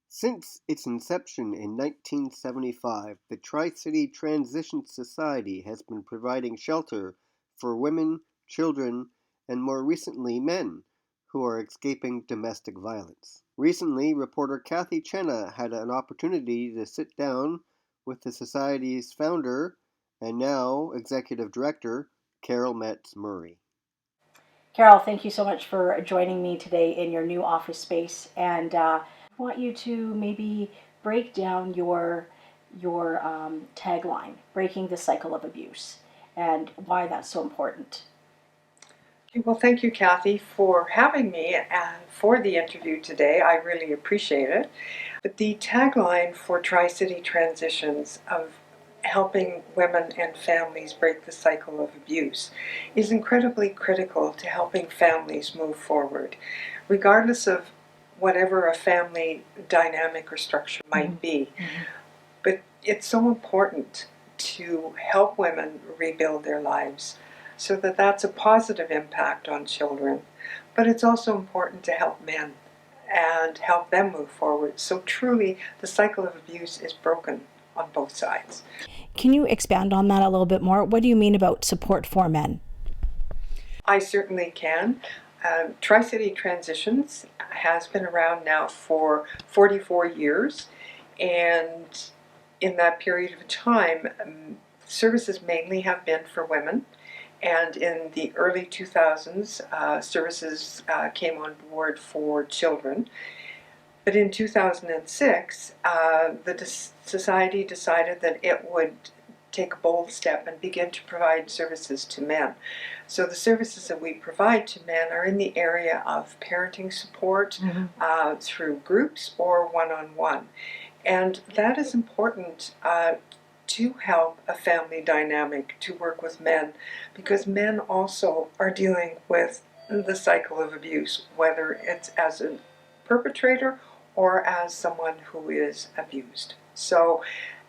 Since its inception in 1975, the Tri-City Transition Society has been providing shelter for women, children, and more recently men who are escaping domestic violence. Recently, reporter Cathy had an opportunity to sit down with the Society's founder and now executive director, Carol Metz Murray. Carol, thank you so much for joining me today in your new office space, and I want you to maybe break down your tagline, breaking the cycle of abuse, and why that's so important. Well, thank you, Cathy, for having me and for the interview today. I really appreciate it. But the tagline for Tri-City Transitions of helping women and families break the cycle of abuse is incredibly critical to helping families move forward, regardless of whatever a family dynamic or structure might be. But it's so important to help women rebuild their lives so that that's a positive impact on children. But it's also important to help men and help them move forward. So truly, the cycle of abuse is broken on both sides. Can you expand on that a little bit more? What do you mean about support for men? I certainly can. Tri-City Transitions has been around now for 44 years, and in that period of time, services mainly have been for women, and in the early 2000s, services came on board for children. But in 2006, the society decided that it would take a bold step and begin to provide services to men. So the services that we provide to men are in the area of parenting support through groups or one-on-one. And that is important to help a family dynamic to work with men, because men also are dealing with the cycle of abuse, whether it's as a perpetrator or as someone who is abused. So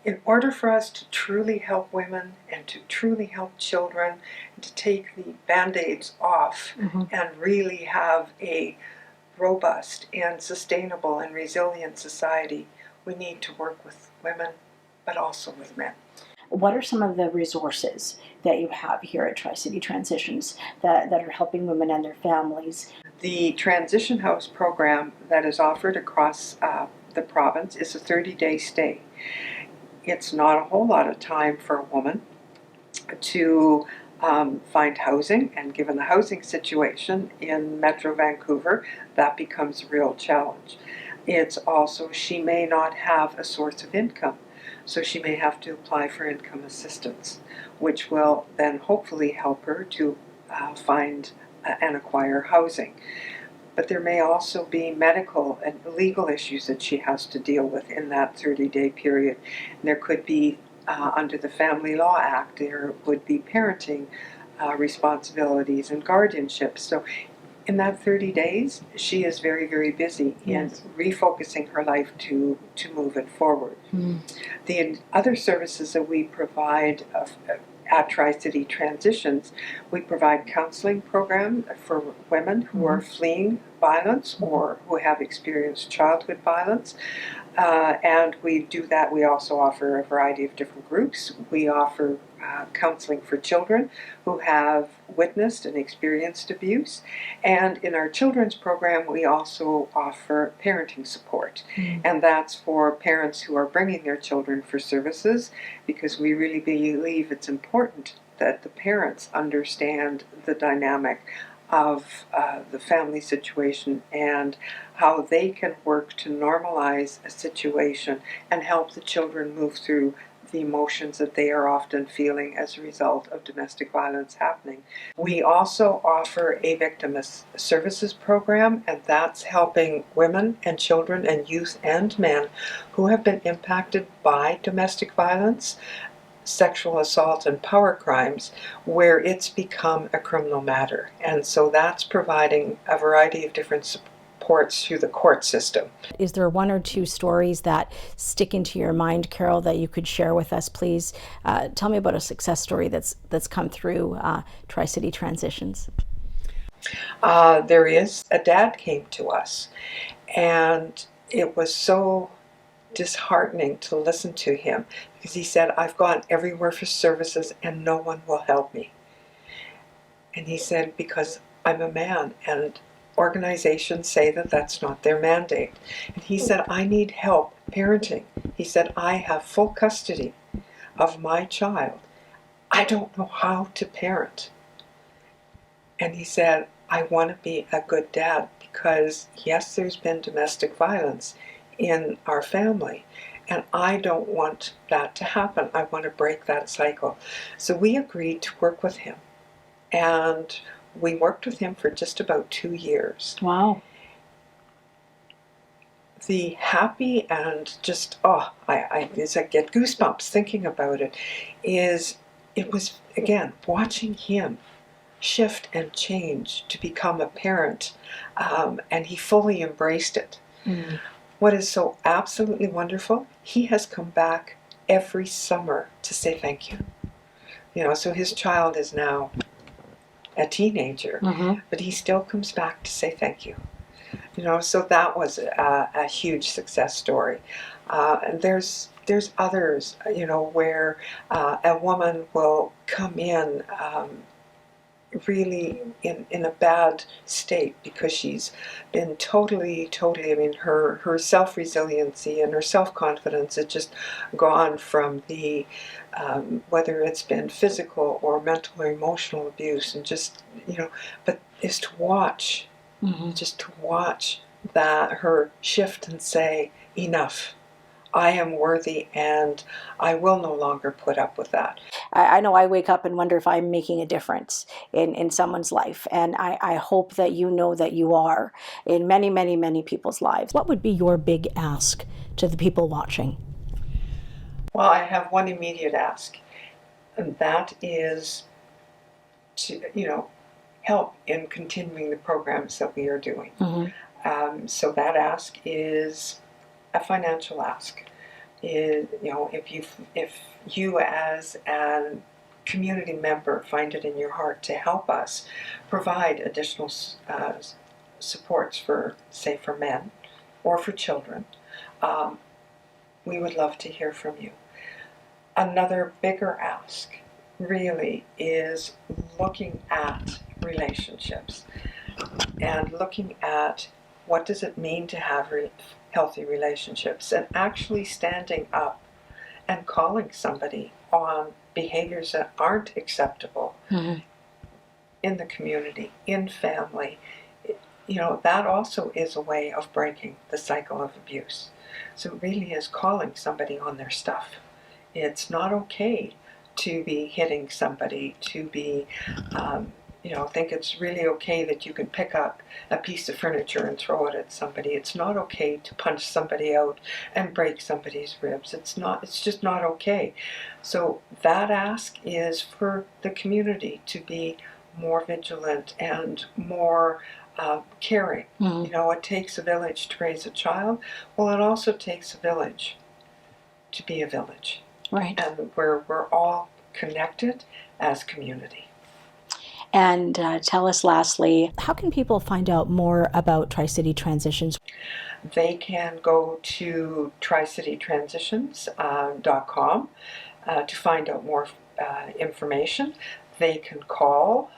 in order for us to truly help women and to truly help children, and to take the band-aids off and really have a robust and sustainable and resilient society, we need to work with women, but also with men. What are some of the resources that you have here at Tri-City Transitions that are helping women and their families? The Transition House program that is offered across the province is a 30-day stay. It's not a whole lot of time for a woman to find housing, and given the housing situation in Metro Vancouver, that becomes a real challenge. It's also, she may not have a source of income, so she may have to apply for income assistance, which will then hopefully help her to find and acquire housing. But there may also be medical and legal issues that she has to deal with in that 30-day period. And there could be, under the Family Law Act, there would be parenting responsibilities and guardianships. So in that 30 days, she is very, very busy in refocusing her life to move it forward. The other services that we provide at Tri-City Transitions, we provide counseling program for women who are fleeing violence or who have experienced childhood violence. And we do that. We also offer a variety of different groups. We offer counseling for children who have witnessed and experienced abuse. And in our children's program, we also offer parenting support. And that's for parents who are bringing their children for services, because we really believe it's important that the parents understand the dynamic of the family situation and how they can work to normalize a situation and help the children move through the emotions that they are often feeling as a result of domestic violence happening. We also offer a victim services program, and that's helping women and children and youth and men who have been impacted by domestic violence, sexual assault, and power crimes, where it's become a criminal matter. And so that's providing a variety of different supports through the court system. Is there one or two stories that stick into your mind, Carol, that you could share with us, please? Tell me about a success story that's come through Tri-City Transitions. There is. A dad came to us, and it was so disheartening to listen to him, because he said, I've gone everywhere for services and no one will help me. And he said, because I'm a man and organizations say that that's not their mandate. And he said, I need help parenting. He said, I have full custody of my child. I don't know how to parent. And he said, I want to be a good dad, because yes, there's been domestic violence in our family, and I don't want that to happen. I want to break that cycle. So we agreed to work with him, and we worked with him for just about 2 years. Wow. The happy and just, I get goosebumps thinking about it, it was, again, watching him shift and change to become a parent, and he fully embraced it. Mm. What is so absolutely wonderful, he has come back every summer to say thank you. So his child is now a teenager, but he still comes back to say thank you. So that was a huge success story. And there's others, where a woman will come in really in a bad state because she's been totally, her self-resiliency and her self-confidence has just gone from the, whether it's been physical or mental or emotional abuse, and just, but is to watch, just to watch that, her shift and say, enough. I am worthy and I will no longer put up with that. I know I wake up and wonder if I'm making a difference in someone's life. And I hope that you know that you are in many, many, many people's lives. What would be your big ask to the people watching? Well, I have one immediate ask, and that is to, help in continuing the programs that we are doing. So that ask is a financial ask. Is, if you as a community member find it in your heart to help us provide additional supports for, say, for men or for children, we would love to hear from you. Another bigger ask really is looking at relationships and looking at what does it mean to have healthy relationships, and actually standing up and calling somebody on behaviors that aren't acceptable in the community, in family. That also is a way of breaking the cycle of abuse. So it really is calling somebody on their stuff. It's not okay to be hitting somebody, to be think it's really okay that you can pick up a piece of furniture and throw it at somebody. It's not okay to punch somebody out and break somebody's ribs. It's just not okay. So that ask is for the community to be more vigilant and more caring. It takes a village to raise a child. Well, it also takes a village to be a village. Right. And where we're all connected as community. And tell us lastly, how can people find out more about Tri-City Transitions? They can go to tricitytransitions.com to find out more information. They can call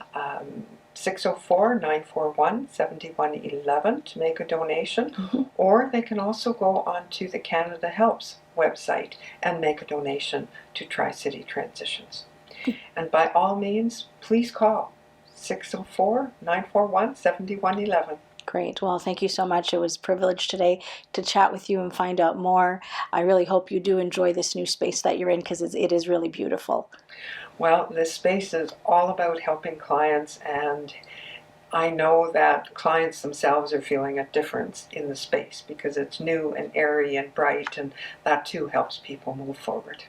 604-941-7111 to make a donation, or they can also go onto the Canada Helps website and make a donation to Tri-City Transitions. And by all means, please call 604-941-7111. Great. Well, thank you so much. It was a privilege today to chat with you and find out more. I really hope you do enjoy this new space that you're in, because it is really beautiful. Well, this space is all about helping clients, and I know that clients themselves are feeling a difference in the space because it's new and airy and bright, and that too helps people move forward.